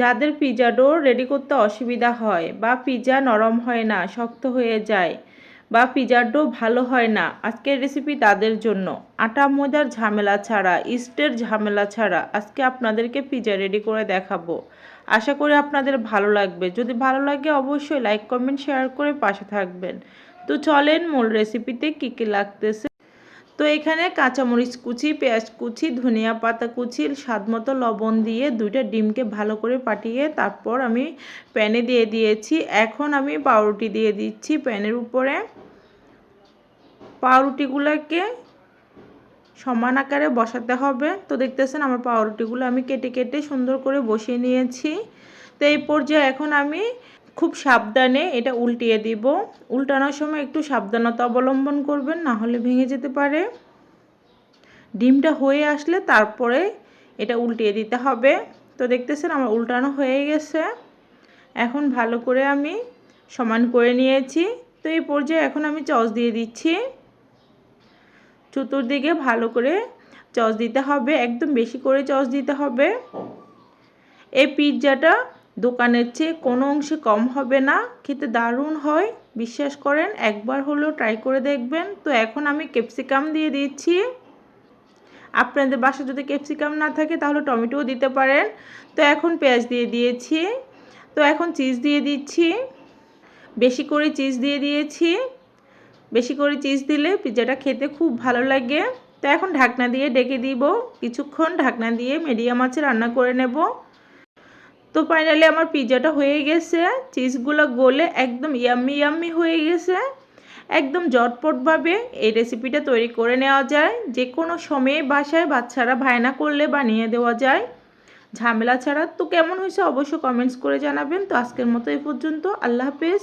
যাদের pizza do ready করতে অসুবিধা হয় বা পিৎজা নরম হয় না, শক্ত হয়ে যায় বা পিৎজার ডো ভালো হয় না, আজকের রেসিপি তাদের জন্য। আটা ময়দার ঝামেলা ছাড়া, ইস্টের ঝামেলা ছাড়া আজকে আপনাদেরকে পিৎজা রেডি করে দেখাবো। আশা করি আপনাদের ভালো লাগবে। যদি ভালো লাগে অবশ্যই লাইক কমেন্ট শেয়ার করে পাশে থাকবেন। তো চলেন মূল রেসিপিতে কী কী লাগতেছে। তো এখানে কাঁচামরিচ কুচি, পেঁয়াজ কুচি, ধনিয়া পাতা কুচি, স্বাদমতো লবণ দিয়ে 2টা ডিমকে ভালো করে ফাটিয়ে তারপর আমি প্যানে দিয়ে দিয়েছি। এখন আমি পাউরুটি দিয়ে দিচ্ছি প্যানের উপরে। পাউরুটিগুলোকে সমান আকারে বসাতে হবে। তো দেখতেছেন আমার পাউরুটিগুলো আমি কেটে কেটে সুন্দর করে বসিয়ে নিয়েছি। তো এই পর্যায়ে এখন আমি খুব সাবধানে এটা উল্টিয়ে দিব। উল্টানোর সময় একটু সাবধানতা অবলম্বন করবেন, না হলে ভেঙে যেতে পারে। ডিমটা হয়ে আসলে তারপরে এটা উল্টিয়ে দিতে হবে। তো দেখতেছেন আমার উল্টানো হয়ে গেছে। এখন ভালো করে আমি সমান করে নিয়েছি। তো এই পর্যায়ে এখন আমি সস দিয়ে দিচ্ছি। চতুর্দিকে ভালো করে সস দিতে হবে, একদম বেশি করে সস দিতে হবে। এই পিৎজাটা দোকানের চেয়ে কোনো অংশে কম হবে না, খেতে দারুণ হয়, বিশ্বাস করেন, একবার হলেও ট্রাই করে দেখবেন। তো এখন আমি ক্যাপসিকাম দিয়ে দিচ্ছি। আপনাদের বাসায় যদি ক্যাপসিকাম না থাকে তাহলে টমেটোও দিতে পারেন। তো এখন পেঁয়াজ দিয়ে দিয়েছি। তো এখন চিজ দিয়ে দিচ্ছি, বেশি করে চিজ দিয়ে দিয়েছি। বেশি করে চিজ দিলে পিৎজাটা খেতে খুব ভালো লাগে। তো এখন ঢাকনা দিয়ে ডেকে দিব, কিছুক্ষণ ঢাকনা দিয়ে মিডিয়াম আঁচে রান্না করে নেব। তো ফাইনালি আমার পিৎজাটা হয়ে গেছে, চিজগুলো গলে একদম ইয়াম্মি ইয়াম্মি হয়ে গেছে। একদম ঝটপটভাবে এই রেসিপিটা তৈরি করে নেওয়া যায়, যে কোনো সময়ে বাসায় বাচ্চারা বায়না করলে বানিয়ে দেওয়া যায় ঝামেলা ছাড়া। তো কেমন হয়েছে অবশ্যই কমেন্টস করে জানাবেন। তো আজকের মতো এই পর্যন্ত, আল্লাহ হাফেজ।